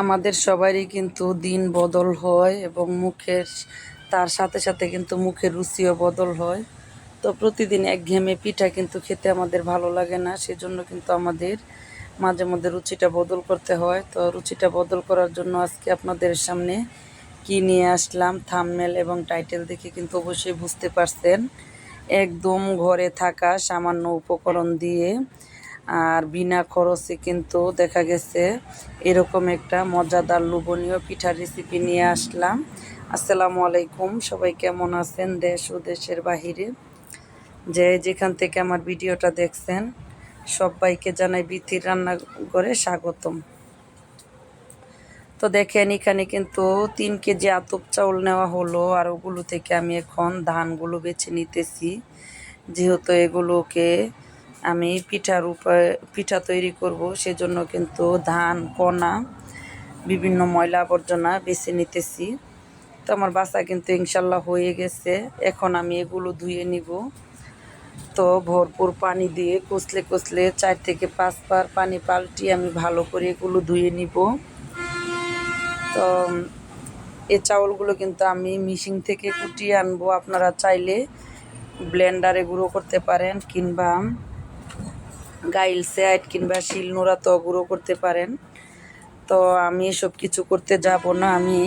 আমাদের সবারই কিন্তু দিন বদল হয় এবং তার সাথে সাথে কিন্তু মুখের রুচিও বদল হয়। তো প্রতিদিন একঘেয়েমি পিঠা কিন্তু খেতে আমাদের ভালো লাগে না, সেজন্য কিন্তু আমাদের মাঝে মধ্যে রুচিটা বদল করতে হয়। তো রুচিটা বদল করার জন্য আজকে আপনাদের সামনে কি নিয়ে আসলাম, থাম্বনেল এবং টাইটেল দেখে কিন্তু অবশ্যই বুঝতে পারছেন। একদম ঘরে থাকা সামান্য উপকরণ দিয়ে আর বিনা খরচে কিন্তু দেখা গেছে এরকম একটা মজাদার লোভনীয় পিঠার রেসিপি নিয়ে আসলাম। আসসালামু আলাইকুম, সবাই কেমন আছেন দেশ ও দেশের বাহিরে যে যেখান থেকে আমার ভিডিওটা দেখছেন, সবাইকে জানাই বিথির রান্নাঘরে স্বাগতম। তো দেখেন এখানে কিন্তু 3 কেজি আতপ চাউল নেওয়া হলো, আর ওগুলো থেকে আমি এখন ধানগুলো বেছে নিতেছি, যেহেতু এগুলোকে আমি পিঠা তৈরি করব, সেজন্য কিন্তু ধান কণা বিভিন্ন ময়লা আবর্জনা বেছে নিতেছি। তো আমার বাসা কিন্তু ইনশাল্লাহ হয়ে গেছে, এখন আমি এগুলো ধুয়ে নিব। তো ভরপুর পানি দিয়ে কষলে কষলে 4 থেকে 5 বার পানি পাল্টিয়ে আমি ভালো করে এগুলো ধুয়ে নিব। তো এই চাউলগুলো কিন্তু আমি মিশিং থেকে কুটিয়ে আনবো, আপনারা চাইলে ব্লেন্ডারে গুঁড়ো করতে পারেন কিংবা গাইলসে কিংবা শিলনোড়াতেও গুঁড়ো করতে পারেন। তো আমি এসব কিছু করতে যাব না, আমি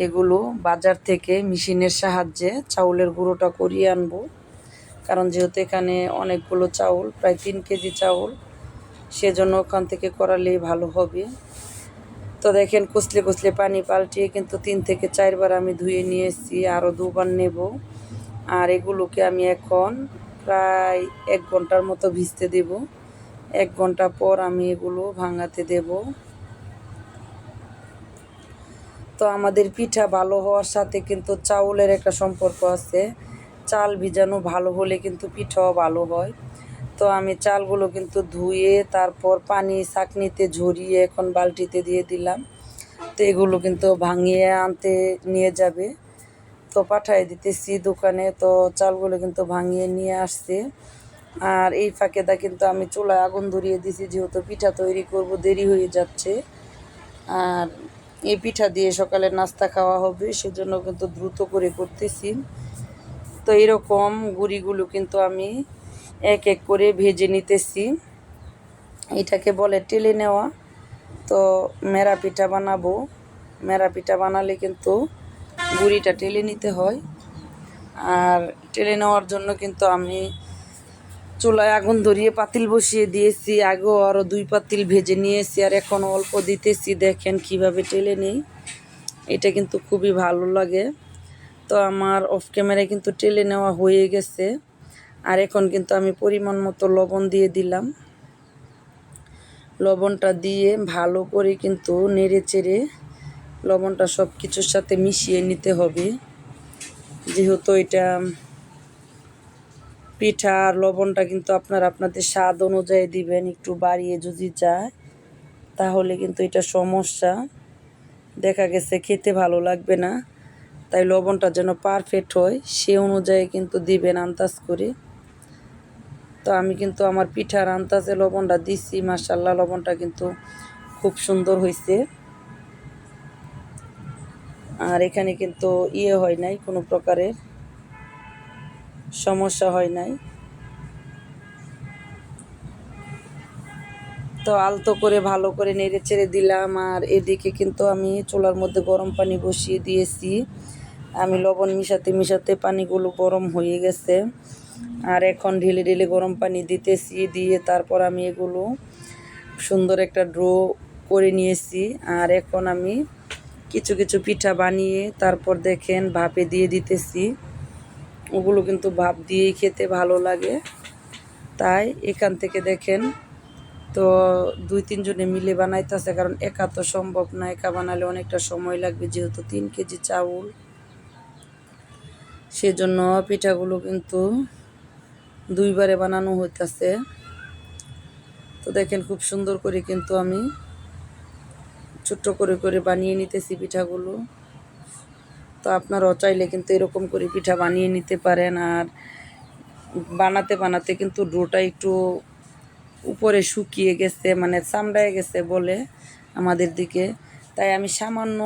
এগুলো বাজার থেকে মেশিনের সাহায্যে চাউলের গুঁড়োটা করিয়ে আনবো, কারণ যেহেতু এখানে অনেকগুলো চাউল, প্রায় 3 কেজি চাউল, সেজন্য ওখান থেকে করালেই ভালো হবে। তো দেখেন কষলে কষলে পানি পাল্টিয়ে কিন্তু 3 থেকে 4 বার আমি ধুয়ে নিয়েছি, আরও 2 বার নেব। আর এগুলোকে আমি এখন প্রায় 1 ঘন্টার মতো ভিজতে দেব। 1 ঘন্টা পর আমি এগুলো ভাঙাতে দেব। তো আমাদের পিঠা ভালো হওয়ার সাথে কিন্তু চাউলের একটা সম্পর্ক আছে, চাল ভিজানো ভালো হলে কিন্তু পিঠাও ভালো হয়। তো আমি চালগুলো কিন্তু ধুয়ে তারপর পানি ছাঁকনিতে ঝরিয়ে এখন বালতিতে দিয়ে দিলাম। তো এগুলো কিন্তু ভাঙিয়ে আনতে নিয়ে যাবে, তো পাঠাই দিতেছি দোকানে। তো চালগুলো কিন্তু ভাঙিয়ে নিয়ে আসছে, আর এই ফাঁকেটা কিন্তু আমি চুলায় আগুন ধরিয়ে দিছি, যেহেতু পিঠা তৈরি করব, দেরি হয়ে যাচ্ছে। আর এই পিঠা দিয়ে সকালে নাস্তা খাওয়া হবে, সেজন্য কিন্তু দ্রুত করে করতেছি। তো এরকম গুঁড়িগুলো কিন্তু আমি এক এক করে ভেজে নিতেছি, এটাকে বলে টেলে নেওয়া। তো মেরা পিঠা বানাবো, মেরা পিঠা বানালে কিন্তু গুঁড়িটা টেলে নিতে হয়। আর টেলে নেওয়ার জন্য কিন্তু আমি চুলায় আগুন ধরিয়ে পাতিল বসিয়ে দিয়েছি, আগেও আরও 2 পাতিল ভেজে নিয়েছি, আর এখন অল্প দিতেছি। দেখেন কিভাবে টেলে নেই, এটা কিন্তু খুবই ভালো লাগে। তো আমার অফ ক্যামেরায় কিন্তু টেলে নেওয়া হয়ে গেছে, আর এখন কিন্তু আমি পরিমাণ মতো লবণ দিয়ে দিলাম। লবণটা দিয়ে ভালো করে কিন্তু নেড়ে চেড়ে লবণটা সব কিছুর সাথে মিশিয়ে নিতে হবে, যেহেতু এটা পিঠা। আর লবণটা কিন্তু আপনারা আপনাদের স্বাদ অনুযায়ী দিবেন, একটু বাড়িয়ে যদি যায় তাহলে কিন্তু এটা সমস্যা, দেখা গেছে খেতে ভালো লাগবে না। তাই লবণটা যেন পারফেক্ট হয় সে অনুযায়ী কিন্তু দিবেন আন্দাজ করে। তো আমি কিন্তু আমার পিঠার আন্দাজে লবণটা দিছি, মাশাল্লাহ লবণটা কিন্তু খুব সুন্দর হয়েছে। আর এখানে কিন্তু হয় নাই, কোনো প্রকারের সমস্যা হয় নাই। তো আলতো করে ভালো করে নেড়ে চেড়ে দিলাম, আর এদিকে কিন্তু আমি চুলার মধ্যে গরম পানি বসিয়ে দিয়েছি। আমি লবণ মিশাতে মিশাতে পানিগুলো গরম হয়ে গেছে, আর এখন ঢেলে ঢেলে গরম পানি দিতেছি, দিয়ে তারপর আমি এগুলো সুন্দর একটা ড্রো করে নিয়েছি। আর এখন আমি কিছু কিছু পিঠা বানিয়ে তারপর দেখেন ভাপে দিয়ে দিতেছি, ওগুলো কিন্তু ভাপ দিয়েই খেতে ভালো লাগে। তাই এখান থেকে দেখেন, তো 2-3 জনে মিলে বানাইতেছে, কারণ একা তো সম্ভব না, একা বানালে অনেকটা সময় লাগবে, যেহেতু 3 কেজি চাউল, সেজন্য পিঠাগুলো কিন্তু 2 বারে বানানো হইতেছে। তো দেখেন খুব সুন্দর করে কিন্তু আমি ছোট্ট করে করে বানিয়ে নিতেছি পিঠাগুলো। তো আপনারাও চাইলে কিন্তু এরকম করে পিঠা বানিয়ে নিতে পারেন। আর বানাতে বানাতে কিন্তু ডোটা একটু উপরে শুকিয়ে গেছে, মানে চামড়ায় গেছে বলে, আমাদের দিকে। তাই আমি সামান্য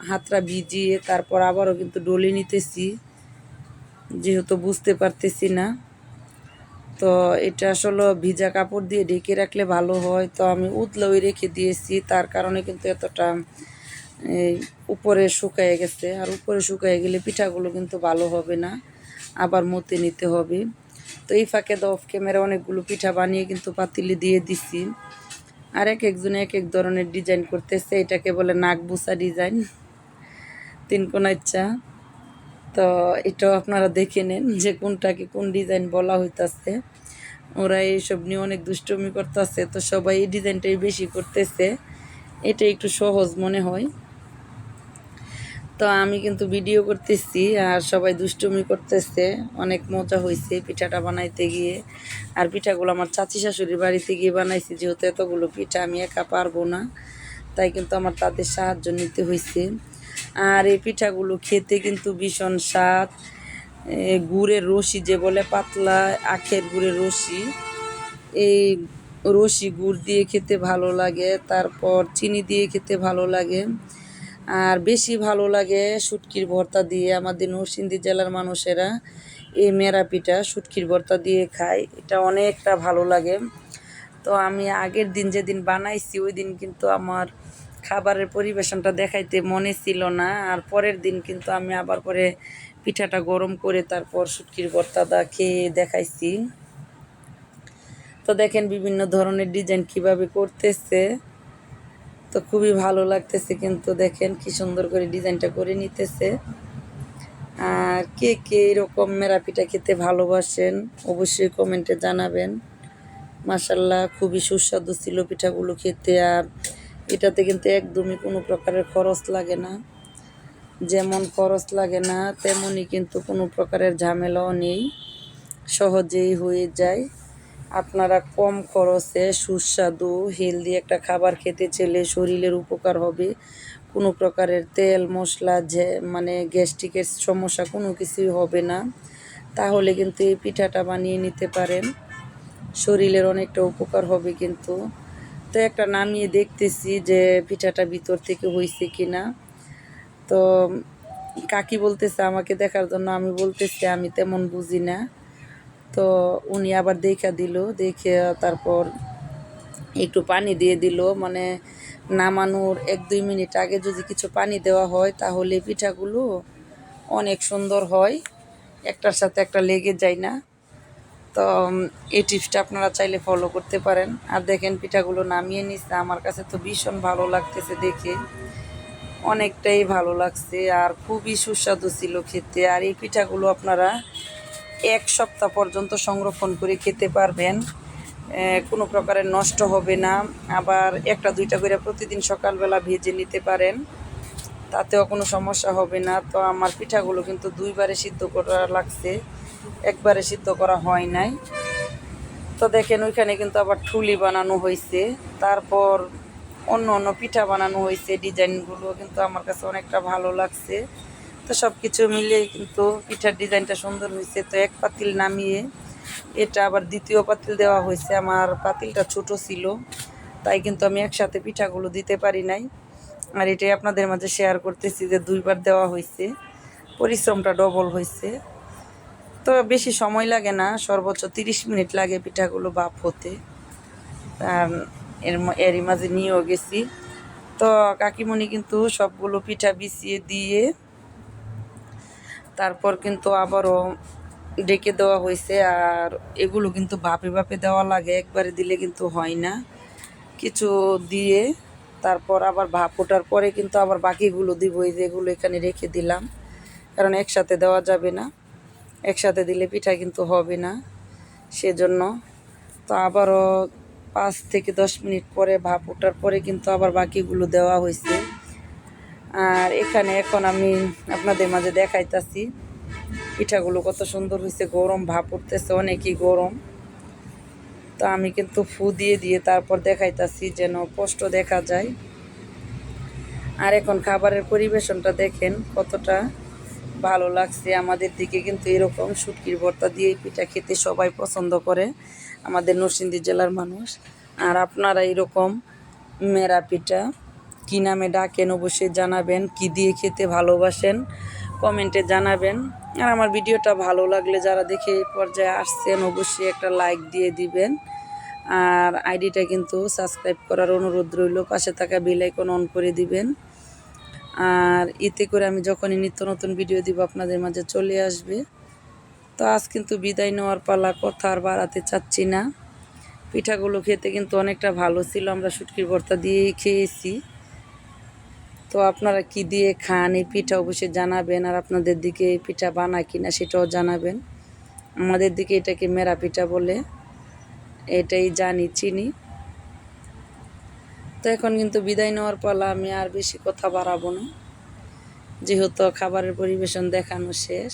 হাতটা ভিজিয়ে তারপর আবারও কিন্তু ডলে নিতেছি, যেহেতু বুঝতে পারতেছি না। তো এটা আসলে ভিজা কাপড় দিয়ে ঢেকে রাখলে ভালো হয়। তো আমি উতলোই রেখে দিয়েছি, তার কারণে কিন্তু এতটা এই উপরে শুকায়ে গেছে। আর উপরে শুকায়ে গেলে পিঠাগুলো কিন্তু ভালো হবে না, আবার মতে নিতে হবে। তো এই ফাঁকে অফ ক্যামেরা অনেকগুলো পিঠা বানিয়ে কিন্তু পাতিলে দিয়ে দিছি। আর এক একজনে এক এক ধরনের ডিজাইন করতেছে, এটাকে বলে নাকবুসা ডিজাইন, তিন কোণার চা। তো এটাও আপনারা দেখে নেন যে কোনটাকে কোন ডিজাইন বলা হইতাছে। ওরা এইসব নিয়ে অনেক দুষ্টুমি করতেছে, তো সবাই এই ডিজাইনটাই বেশি করতেছে, এটা একটু সহজ মনে হয়। তো আমি কিন্তু ভিডিও করতেছি আর সবাই দুষ্টুমি করতেছে, অনেক মজা হয়েছে পিঠাটা বানাইতে গিয়ে। আর পিঠাগুলো আমার চাচি শাশুড়ির বাড়িতে গিয়ে বানাইছি, যেহেতু এতগুলো পিঠা আমি একা পারবো না, তাই কিন্তু আমার তাদের সাহায্য নিতে হয়েছে। আর এই পিঠাগুলো খেতে কিন্তু ভীষণ স্বাদ। গুড়ের রশি যে বলে, পাতলা আখের গুড়ের রশি, এই রশি গুড় দিয়ে খেতে ভালো লাগে, তারপর চিনি দিয়ে খেতে ভালো লাগে। আর বেশি ভালো লাগে শুটকির ভর্তা দিয়ে। আমাদের নরসিংদী জেলার মানুষেরা এই মেরা পিঠা শুটকির ভর্তা দিয়ে খায়, এটা অনেকটা ভালো লাগে। তো আমি আগের দিন যেদিন বানাইছি ওই দিন কিন্তু আমার খাবারের পরিবেশনটা দেখাইতে মনে ছিল না। আর পরের দিন কিন্তু আমি আবার পরে পিঠাটা গরম করে তারপর শুটকির ভর্তাটা খেয়ে দেখাইছি। তো দেখেন বিভিন্ন ধরনের ডিজাইন কিভাবে করতেছে, তো খুবই ভালো লাগতেছে। কিন্তু দেখেন কি সুন্দর করে ডিজাইনটা করে নিতেছে। আর কে কে এরকম মেরা পিঠা খেতে ভালোবাসেন অবশ্যই কমেন্টে জানাবেন। মাশাল্লাহ খুবই সুস্বাদু ছিল পিঠাগুলো খেতে। আর এটাতে কিন্তু একদমই কোনো প্রকারের খরচ লাগে না, যেমন খরচ লাগে না তেমনই কিন্তু কোনো প্রকারের ঝামেলাও নেই, সহজেই হয়ে যায়। আপনারা কম খরচে সুস্বাদু হেলদি একটা খাবার খেতে চাইলে শরীরের উপকার হবে, কোনো প্রকারের তেল মশলা মানে গ্যাস্ট্রিকের সমস্যা কোনো কিছুই হবে না, তাহলে কিন্তু এই পিঠাটা বানিয়ে নিতে পারেন, শরীরের অনেকটা উপকার হবে কিন্তু। তো একটা নামিয়ে দেখতেছি যে পিঠাটা ভিতর থেকে হয়েছে কি না। তো কাকি বলতেছে আমাকে দেখার জন্য, আমি বলতেছি আমি তেমন বুঝি না। তো উনি আবার দেখা দিল, দেখে তারপর একটু পানি দিয়ে দিল, মানে নামানোর 1-2 মিনিট আগে যদি কিছু পানি দেওয়া হয় তাহলে পিঠাগুলো অনেক সুন্দর হয়, একটার সাথে একটা লেগে যায় না। তো এই টিপসটা আপনারা চাইলে ফলো করতে পারেন। আর দেখেন পিঠাগুলো নামিয়ে নিচ্ছে, আমার কাছে তো ভীষণ ভালো লাগতেছে দেখে, অনেকটাই ভালো লাগছে আর খুবই সুস্বাদু ছিল খেতে। আর এই পিঠাগুলো আপনারা 1 সপ্তাহ পর্যন্ত সংরক্ষণ করে খেতে পারবেন, কোনো প্রকারের নষ্ট হবে না। আবার 1-2টা করে প্রতিদিন সকালবেলা ভেজে নিতে পারেন, তাতেও কোনো সমস্যা হবে না। তো আমার পিঠাগুলো কিন্তু 2বারে সিদ্ধ করা লাগছে, একবারে সিদ্ধ করা হয় নাই। তো দেখেন ওইখানে কিন্তু আবার ঠুলি বানানো হয়েছে, তারপর অন্য অন্য পিঠা বানানো হয়েছে, ডিজাইনগুলো কিন্তু আমার কাছে অনেকটা ভালো লাগছে। তো সব কিছু মিলিয়ে কিন্তু পিঠার ডিজাইনটা সুন্দর হয়েছে। তো এক পাতিল নামিয়ে এটা আবার দ্বিতীয় পাতিল দেওয়া হয়েছে, আমার পাতিলটা ছোট ছিল তাই কিন্তু আমি একসাথে পিঠাগুলো দিতে পারি নাই। আর এটাই আপনাদের মাঝে শেয়ার করতেছি যে 2বার দেওয়া হয়েছে, পরিশ্রমটা ডবল হয়েছে। তো বেশি সময় লাগে না, সর্বোচ্চ 30 মিনিট লাগে পিঠাগুলো ভাপ হতে। আর এরই মাঝে নিয়েও গেছি। তো কাকিমণি কিন্তু সবগুলো পিঠা বিছিয়ে দিয়ে তারপর কিন্তু আবারও ডেকে দেওয়া হয়েছে। আর এগুলো কিন্তু ভাপে ভাপে দেওয়া লাগে, একবারে দিলে কিন্তু হয় না, কিছু দিয়ে তারপর আবার ভাপ ওঠার পরে কিন্তু আবার বাকিগুলো দিব, এই যেগুলো এখানে রেখে দিলাম, কারণ একসাথে দেওয়া যাবে না, একসাথে দিলে পিঠা কিন্তু হবে না সেজন্য। তো আবারও 5 থেকে 10 মিনিট পরে ভাপ ওঠার পরে কিন্তু আবার বাকিগুলো দেওয়া হয়েছে। আর এখানে এখন আমি আপনাদের মাঝে দেখাইতাছি পিঠাগুলো কত সুন্দর হয়েছে, গরম ভাপ উঠতেছে, অনেকই গরম। তো আমি কিন্তু ফু দিয়ে দিয়ে তারপর দেখাইতাছি যেন স্পষ্ট দেখা যায়। আর এখন খাবারের পরিবেশনটা দেখেন কতটা ভালো লাগছে। আমাদের দিকে কিন্তু এরকম শুটকির ভর্তা দিয়ে পিঠা খেতে সবাই পছন্দ করে, আমাদের নরসিংদী জেলার মানুষ। আর আপনারা এরকম মেরা পিঠা কী নামে ডাকেন অবশ্যই জানাবেন, কি দিয়ে খেতে ভালোবাসেন কমেন্টে জানাবেন। আর আমার ভিডিওটা ভালো লাগলে যারা দেখে এই পর্যায়ে আসছেন অবশ্যই একটা লাইক দিয়ে দিবেন। আর আইডিটা কিন্তু সাবস্ক্রাইব করার অনুরোধ রইল, পাশে থাকা বেল আইকন অন করে দিবেন। আর এতে করে আমি যখনই নিত্য নতুন ভিডিও দিব আপনাদের মাঝে চলে আসবে। তো আজ কিন্তু বিদায় নেওয়ার পালা, কথা আর বাড়াতে চাচ্ছি না। পিঠাগুলো খেতে কিন্তু অনেকটা ভালো ছিল, আমরা শুটকির ভর্তা দিয়েই খেয়েছি। তো আপনারা কি দিয়ে খান এই পিঠা অবশ্যই জানাবেন। আর আপনাদের দিকে এই পিঠা বানায় কিনা সেটাও জানাবেন। আমাদের দিকে এটাকে মেরা পিঠা বলে, এটাই জানি চিনি। তো এখন কিন্তু বিদায় নেওয়ার পালা, আমি আর বেশি কথা বাড়াবো না, যেহেতু খাবারের পরিবেশন দেখানো শেষ।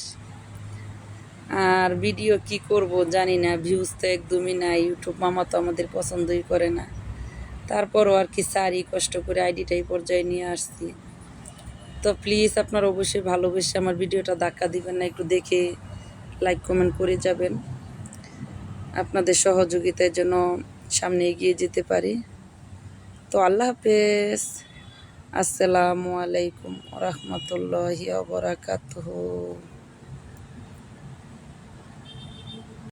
আর ভিডিও কি করব জানি না, ভিউজ তো একদমই নাই, ইউটিউব মামা তো আমাদের পছন্দই করে না। তারপরও আর কি সারি কষ্ট করে আইডিটাই পর্যায়ে নিয়ে আসছি। তো প্লিজ আপনারা অবশ্যই ভালোবেসে আমার ভিডিওটা ধাক্কা দিবেন না, একটু দেখে লাইক কমেন্ট করে যাবেন। আপনাদের সহযোগিতার জন্য সামনে এগিয়ে যেতে পারি। তো আল্লাহ হাফেজ, আসসালামু আলাইকুম ওয়া রাহমাতুল্লাহি ওয়া বারাকাতুহু।